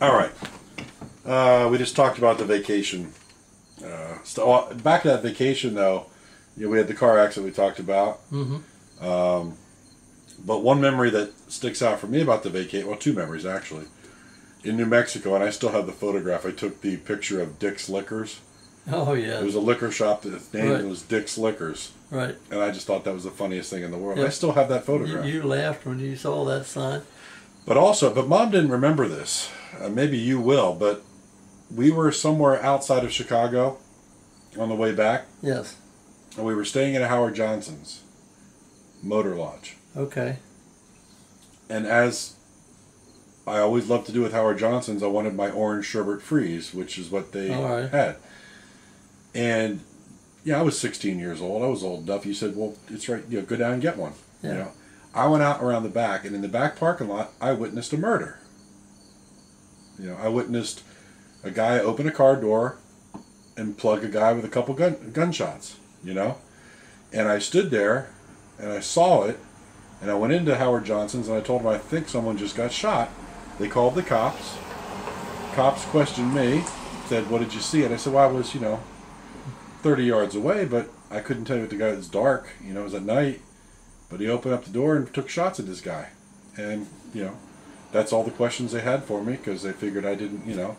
All right. We just talked about the vacation. Back to that vacation, though, we had the car accident we talked about. But one memory that sticks out for me about the vacation, well, two memories actually. In New Mexico, and I still have the photograph, I took the picture of Dick's Liquors. Oh, yeah. It was a liquor shop that its name was Dick's Liquors. Right. And I just thought that was the funniest thing in the world. Yep. I still have that photograph. You laughed when you saw that sign. But Mom didn't remember this. Maybe you will, but we were somewhere outside of Chicago on the way back. Yes. And we were staying at a Howard Johnson's motor lodge. Okay. And as I always loved to do with Howard Johnson's, I wanted my orange sherbet freeze, which is what they had. And yeah, I was 16 years old. I was old enough. You said, well, it's right, go down and get one. Yeah. I went out around the back, and in the back parking lot, I witnessed a murder. I witnessed a guy open a car door and plug a guy with a couple gunshots, And I stood there, and I saw it, and I went into Howard Johnson's, and I told him, I think someone just got shot. They called the cops. Cops questioned me, said, what did you see? And I said, well, I was, 30 yards away, but I couldn't tell you what the guy, it was dark, it was at night. But he opened up the door and took shots at this guy. And, that's all the questions they had for me, because they figured I didn't, and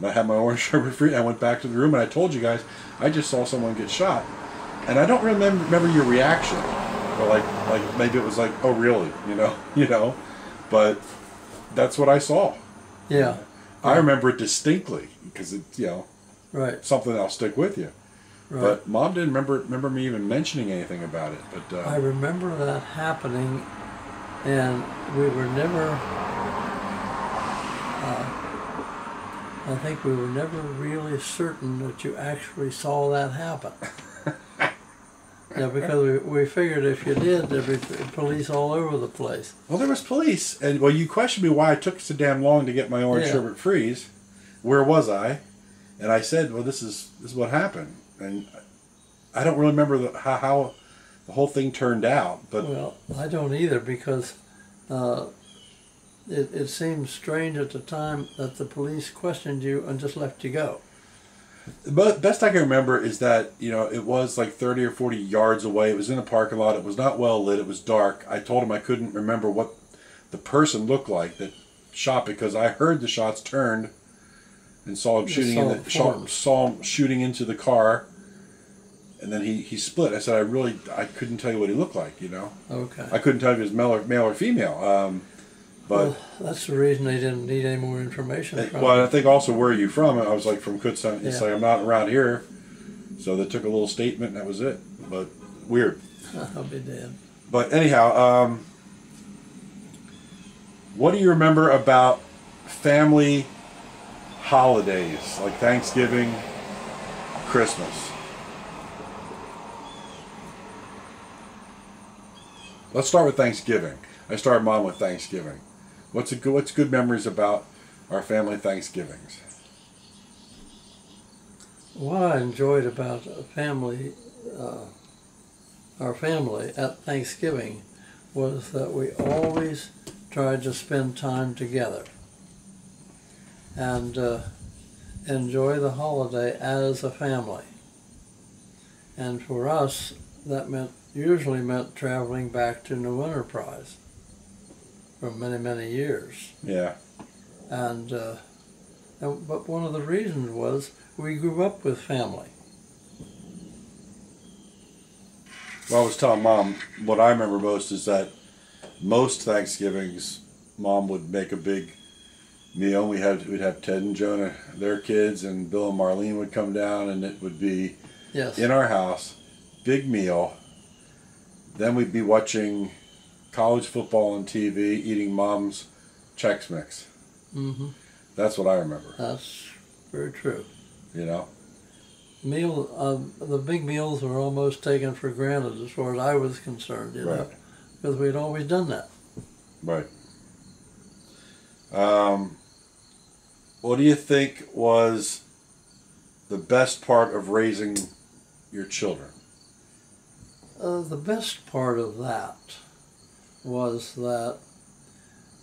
I had my orange sherbet free. I went back to the room, and I told you guys, I just saw someone get shot. And I don't remember your reaction. Or like maybe it was like, oh, really? But that's what I saw. Yeah. I remember it distinctly, because it's, right. something that'll stick with you. Right. But Mom didn't remember me even mentioning anything about it. But I remember that happening, and we were never. I think we were never really certain that you actually saw that happen. Because we figured if you did, there'd be police all over the place. Well, there was police, and you questioned me why it took so damn long to get my orange sherbet freeze. Where was I? And I said, well, this is what happened. And I don't really remember how the whole thing turned out. But well, I don't either, because it seemed strange at the time that the police questioned you and just left you go. But best I can remember is that, it was like 30 or 40 yards away. It was in a parking lot. It was not well lit. It was dark. I told him I couldn't remember what the person looked like that shot, because I heard the shots turned and saw him shooting into the car, and then he split. I said I couldn't tell you what he looked like. Okay. I couldn't tell if he was male or female. But that's the reason they didn't need any more information from well, him. I think also, where are you from? I was like, from Kutztown. It's like, I'm not around here. So they took a little statement, and that was it. But weird. I'll be dead. But anyhow, what do you remember about family holidays, like Thanksgiving, Christmas? Let's start with Thanksgiving. I started Mom with Thanksgiving. What's good memories about our family Thanksgivings? What I enjoyed about our family at Thanksgiving was that we always tried to spend time together and enjoy the holiday as a family. And for us, that usually meant traveling back to New Enterprise for many, many years. Yeah. But one of the reasons was we grew up with family. Well, I was telling Mom, what I remember most is that most Thanksgivings, Mom would make a big meal. We'd have Ted and Jonah, their kids, and Bill and Marlene would come down, and it would be in our house, big meal. Then we'd be watching college football on TV, eating Mom's Chex Mix. Mm-hmm. That's what I remember. That's very true. The big meals were almost taken for granted as far as I was concerned, because we'd always done that. Right. What do you think was the best part of raising your children? The best part of that was that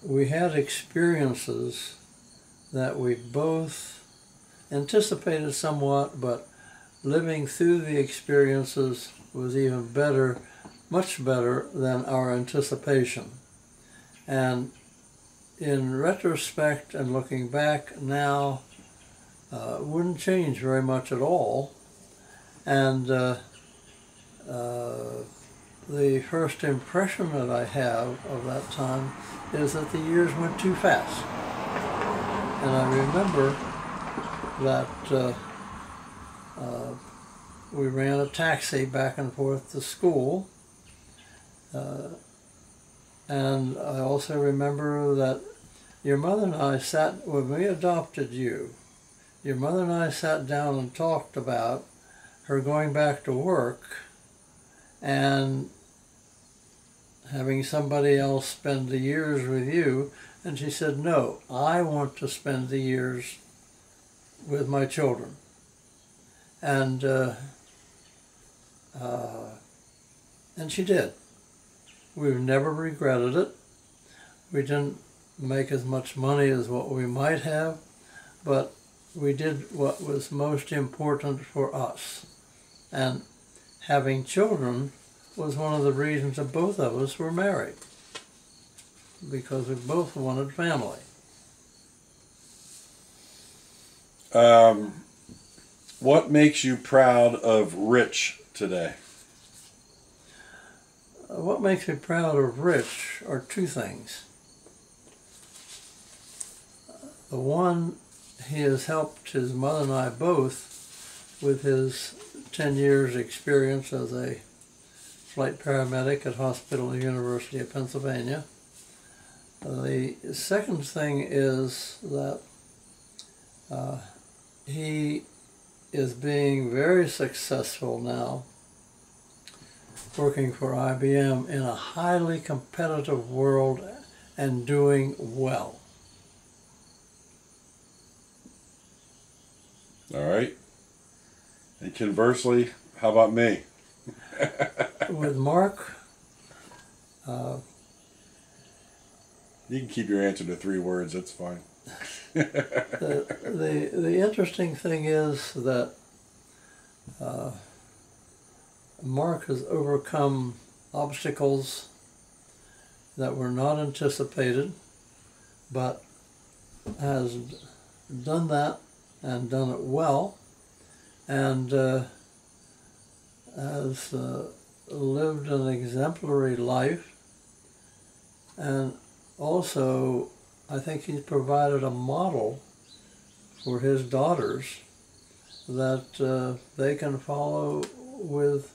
we had experiences that we both anticipated somewhat, but living through the experiences was even better, much better than our anticipation. And in retrospect and looking back now, wouldn't change very much at all. And the first impression that I have of that time is that the years went too fast. And I remember that we ran a taxi back and forth to school. And I also remember that your mother and I sat, when we adopted you, your mother and I sat down and talked about her going back to work and having somebody else spend the years with you. And she said, no, I want to spend the years with my children. And she did. We've never regretted it. We didn't make as much money as what we might have, but we did what was most important for us. And having children was one of the reasons that both of us were married, because we both wanted family. What makes you proud of Rich today? What makes me proud of Rich are two things. The one, he has helped his mother and I both with his 10 years experience as a flight paramedic at Hospital University of Pennsylvania. The second thing is that he is being very successful now working for IBM in a highly competitive world and doing well. All right. And conversely, how about me? With Mark, you can keep your answer to 3 words, that's fine. the interesting thing is that Mark has overcome obstacles that were not anticipated, but has done that and done it well, and has lived an exemplary life. And also, I think he's provided a model for his daughters that they can follow with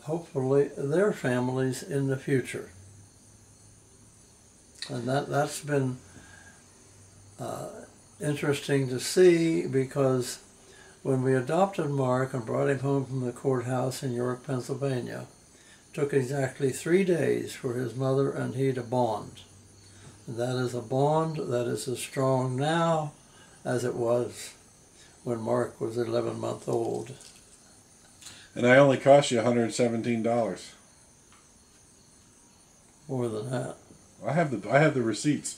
hopefully their families in the future. And that's been interesting to see, because when we adopted Mark and brought him home from the courthouse in York, Pennsylvania, it took exactly 3 days for his mother and he to bond. And that is a bond that is as strong now as it was when Mark was 11 months old. And I only cost you $117. More than that. I have the receipts.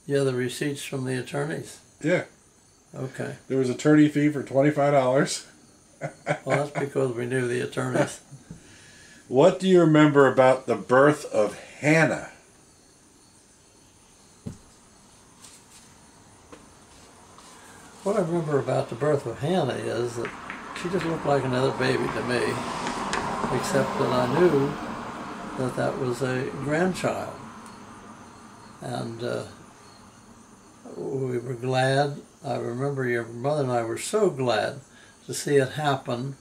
Yeah, the receipts from the attorneys. Yeah. Okay. There was attorney fee for $25. Well, that's because we knew the attorneys. What do you remember about the birth of Hannah? What I remember about the birth of Hannah is that she just looked like another baby to me, except that I knew that that was a grandchild. And we were glad. I remember your mother and I were so glad to see it happen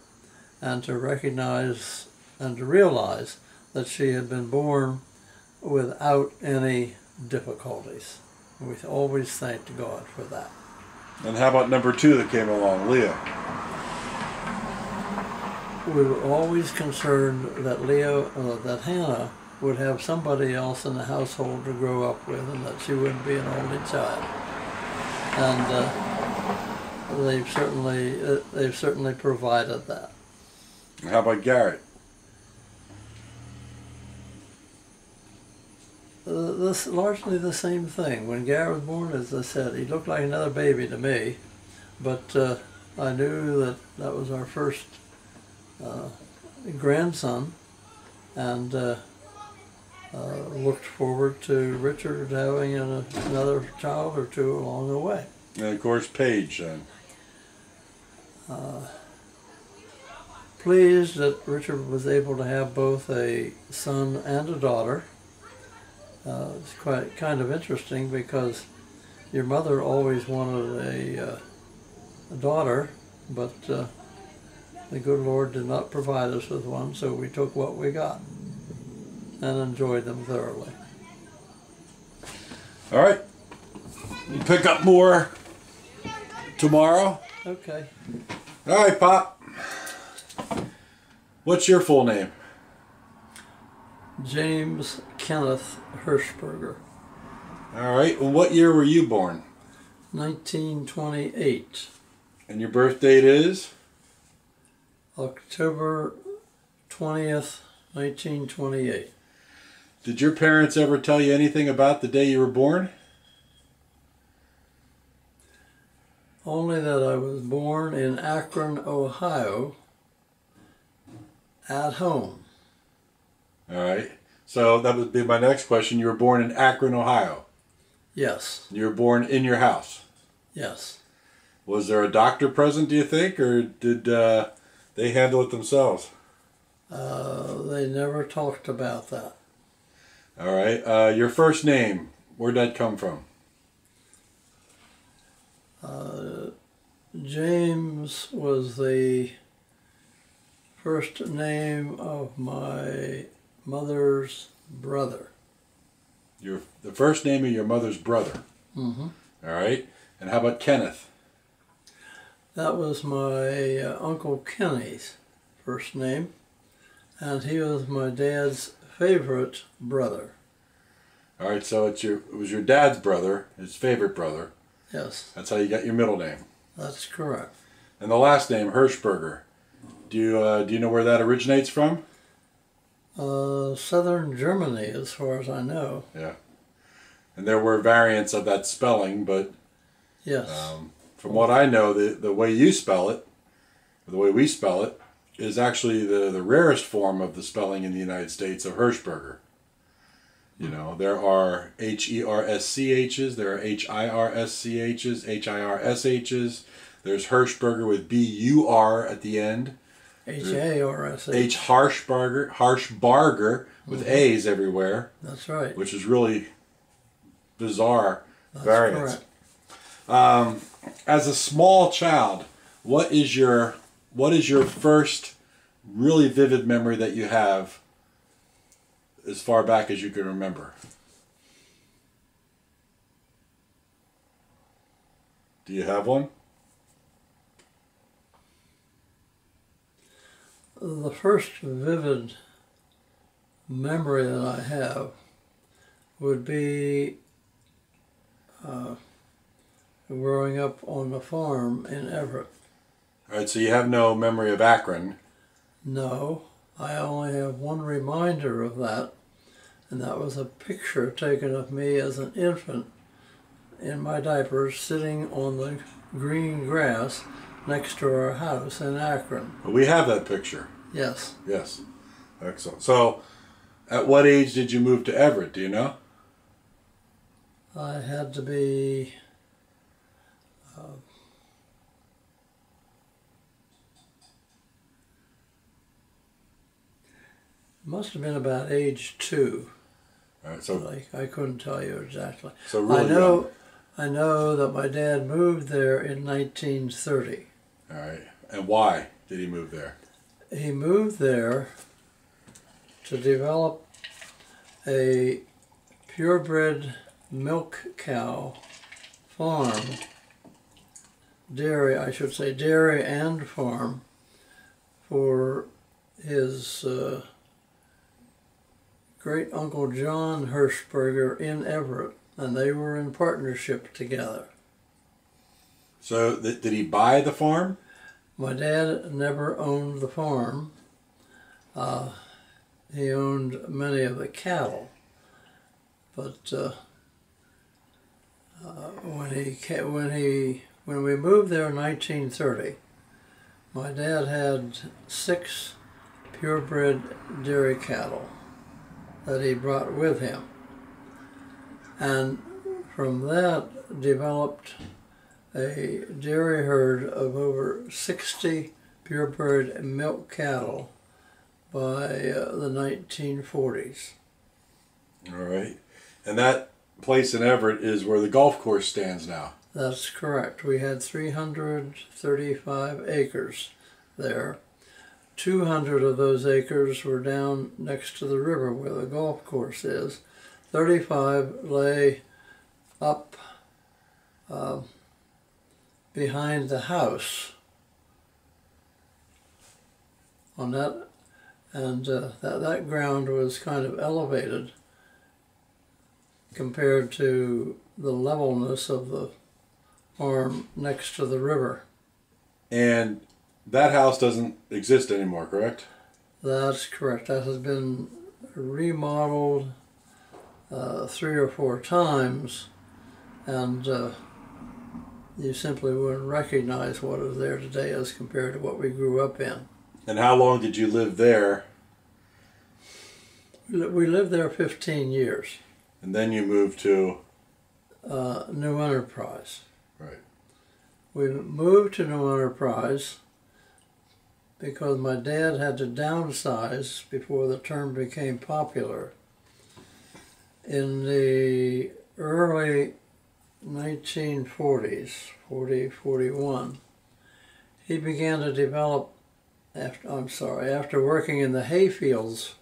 and to recognize and to realize that she had been born without any difficulties. We always thanked God for that. And how about number 2 that came along, Leah? We were always concerned that that Hannah would have somebody else in the household to grow up with, and that she wouldn't be an only child. And they've certainly provided that. And how about Garrett? this largely the same thing. When Gary was born, as I said, he looked like another baby to me, but I knew that that was our first grandson, and looked forward to Richard having another child or two along the way. And of course, Paige. Pleased that Richard was able to have both a son and a daughter. It's quite kind of interesting because your mother always wanted a daughter, but the good Lord did not provide us with one, so we took what we got and enjoyed them thoroughly. All right. We'll pick up more tomorrow. Okay. All right, Pop. What's your full name? James Kenneth Hershberger. All right. Well, what year were you born? 1928. And your birth date is? October 20th, 1928. Did your parents ever tell you anything about the day you were born? Only that I was born in Akron, Ohio, at home. All right. So that would be my next question. You were born in Akron, Ohio. Yes. You were born in your house. Yes. Was there a doctor present, do you think, or did they handle it themselves? They never talked about that. All right. Your first name, where'd that come from? James was the first name of my mother's brother. The first name of your mother's brother. Mm-hmm. All right. And how about Kenneth? That was my Uncle Kenny's first name, and he was my dad's favorite brother. All right. So it was your dad's brother, his favorite brother. Yes. That's how you got your middle name. That's correct. And the last name, Hershberger. Do you know where that originates from? Southern Germany, as far as I know. Yeah. And there were variants of that spelling, but yes. From what I know, the way you spell it, or the way we spell it, is actually the rarest form of the spelling in the United States of Hershberger. You know, there are Hersch's, there are Hirsch's, Hirsh's. There's Hershberger with B-U-R at the end. H-A-R-S-H. H. Harshbarger with A's everywhere. That's right. Which is really bizarre That's variants. Correct. As a small child, what is your first really vivid memory that you have as far back as you can remember? Do you have one? The first vivid memory that I have would be growing up on the farm in Everett. All right, so you have no memory of Akron. No, I only have one reminder of that, and that was a picture taken of me as an infant in my diapers sitting on the green grass next to our house in Akron. We have that picture. Yes. Yes. Excellent. So, at what age did you move to Everett, do you know? I had to be must have been about age 2. All right, so I couldn't tell you exactly. So really I know that my dad moved there in 1930. All right. And why did he move there? He moved there to develop a purebred milk cow farm, dairy and farm, for his great uncle John Hershberger in Everett, and they were in partnership together. So did he buy the farm? My dad never owned the farm. He owned many of the cattle. But when we moved there in 1930, my dad had 6 purebred dairy cattle that he brought with him, and from that developed a dairy herd of over 60 purebred milk cattle by the 1940s. All right. And that place in Everett is where the golf course stands now. That's correct. We had 335 acres there. 200 of those acres were down next to the river where the golf course is. 35 lay up behind the house on that, and that ground was kind of elevated compared to the levelness of the farm next to the river. And that house doesn't exist anymore, correct? That's correct. That has been remodeled 3 or 4 times, and you simply wouldn't recognize what is there today as compared to what we grew up in. And how long did you live there? We lived there 15 years. And then you moved to? New Enterprise. Right. We moved to New Enterprise because my dad had to downsize before the term became popular. In the early 1940s, 41, he began to develop, after working in the hay fields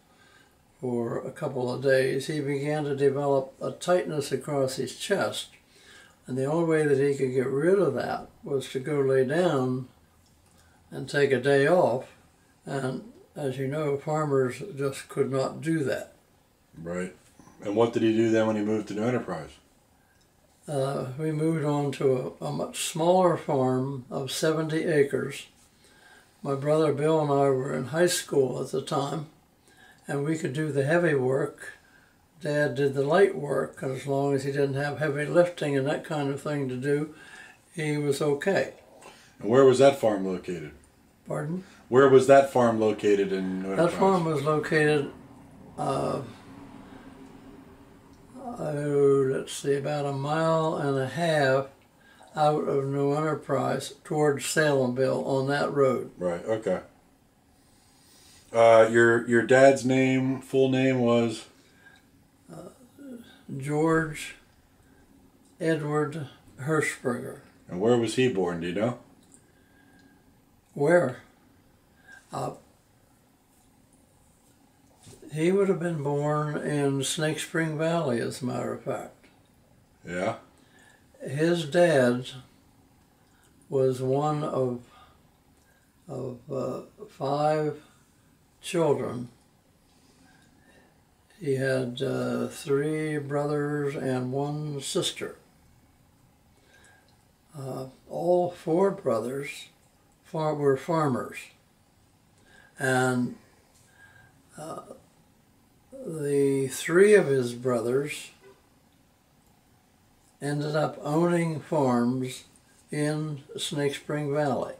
for a couple of days, he began to develop a tightness across his chest. And the only way that he could get rid of that was to go lay down and take a day off. And as you know, farmers just could not do that. Right. And what did he do then when he moved to New Enterprise? We moved on to a much smaller farm of 70 acres. My brother Bill and I were in high school at the time, and we could do the heavy work. Dad did the light work, and as long as he didn't have heavy lifting and that kind of thing to do, he was okay. And where was that farm located? Pardon? Where was that farm located in New Enterprise? That farm was located, let's see, about 1.5 miles out of New Enterprise towards Salemville on that road. Right, okay. Your dad's name, full name was? George Edward Hershberger. And where was he born, do you know? Where? He would have been born in Snake Spring Valley, as a matter of fact. Yeah? His dad was one of 5 children. He had 3 brothers and 1 sister. All 4 brothers were farmers, and the 3 of his brothers ended up owning farms in Snake Spring Valley.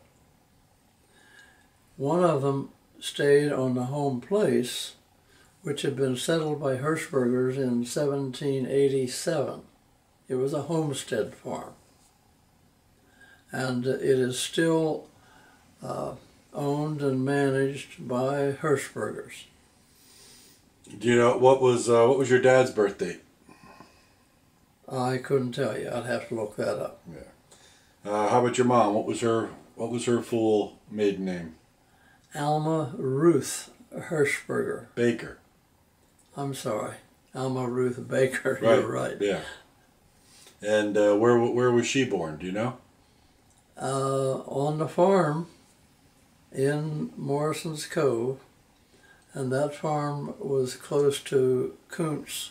One of them stayed on the home place, which had been settled by Hershbergers in 1787. It was a homestead farm, and it is still owned and managed by Hershbergers. Do you know what was your dad's birth date? I couldn't tell you. I'd have to look that up. Yeah. How about your mom? What was her full maiden name? Alma Ruth Hershberger. Baker. I'm sorry, Alma Ruth Baker. Right. You're right. Yeah. And where was she born? Do you know? On the farm in Morrison's Cove, and that farm was close to Kuntz.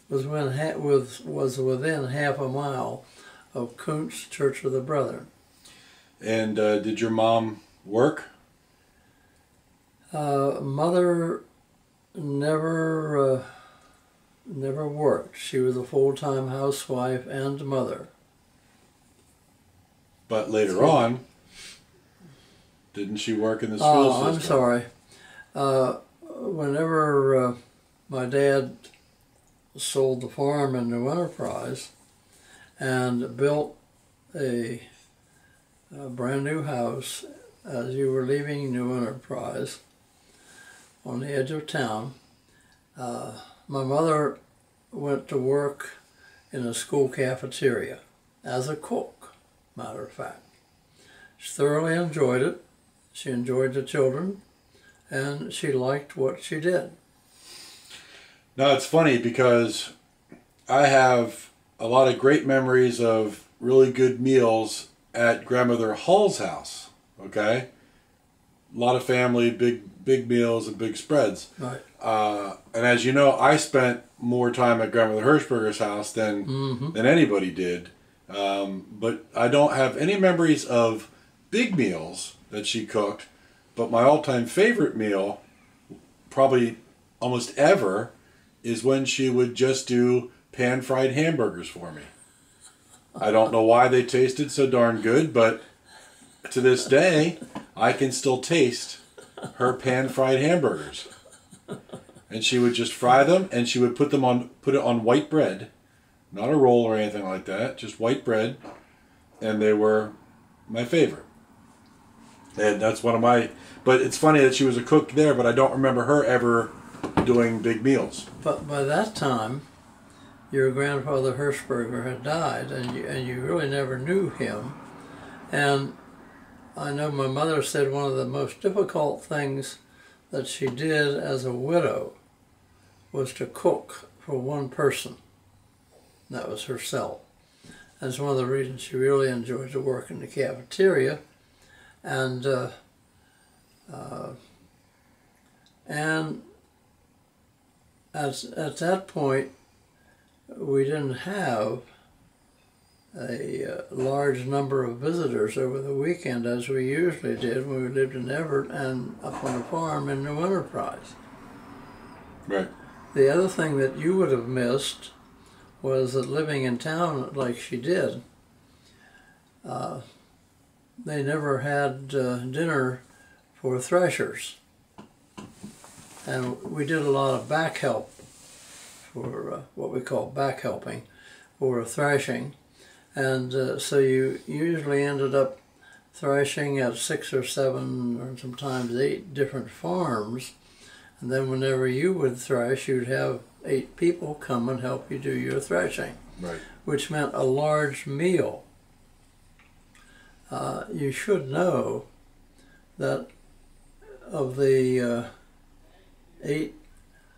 Was within 1/2 mile of Kuntz Church of the Brethren. And did your mom work? Mother never never worked. She was a full-time housewife and mother. But later on, didn't she work in the school system? I'm sorry. Whenever my dad sold the farm in New Enterprise and built a brand new house as you were leaving New Enterprise on the edge of town, my mother went to work in a school cafeteria as a cook, matter of fact. She thoroughly enjoyed it. She enjoyed the children, and she liked what she did. Now, it's funny because I have a lot of great memories of really good meals at Grandmother Hall's house, okay? A lot of family, big meals and big spreads. Right. And as you know, I spent more time at Grandmother Hershberger's house than anybody did. But I don't have any memories of big meals that she cooked. But my all-time favorite meal, probably almost ever, is when she would just do pan-fried hamburgers for me. I don't know why they tasted so darn good, but to this day, I can still taste her pan-fried hamburgers. And she would just fry them, and she would put it on white bread, not a roll or anything like that, just white bread, and they were my favorite. And that's one of my. But it's funny that she was a cook there, but I don't remember her ever doing big meals. But by that time, your grandfather Hershberger had died, and you really never knew him. And I know my mother said one of the most difficult things that she did as a widow was to cook for one person. That was herself. That's one of the reasons she really enjoyed to work in the cafeteria. And at that point, we didn't have a large number of visitors over the weekend as we usually did when we lived in Everett and up on the farm in New Enterprise. Right. The other thing that you would have missed was that living in town like she did, they never had dinner for threshers. And we did a lot of back help for what we call back helping for threshing. And so you usually ended up threshing at 6 or 7 or sometimes 8 different farms. And then whenever you would thresh, you'd have 8 people come and help you do your threshing. Right. Which meant a large meal. You should know that of the 8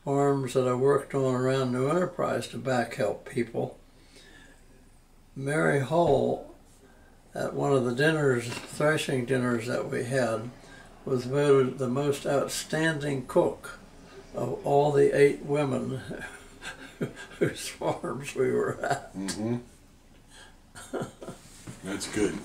farms that I worked on around New Enterprise to back help people, Mary Hall, at one of the dinners, threshing dinners that we had, was voted the most outstanding cook of all the 8 women whose farms we were at. That's good.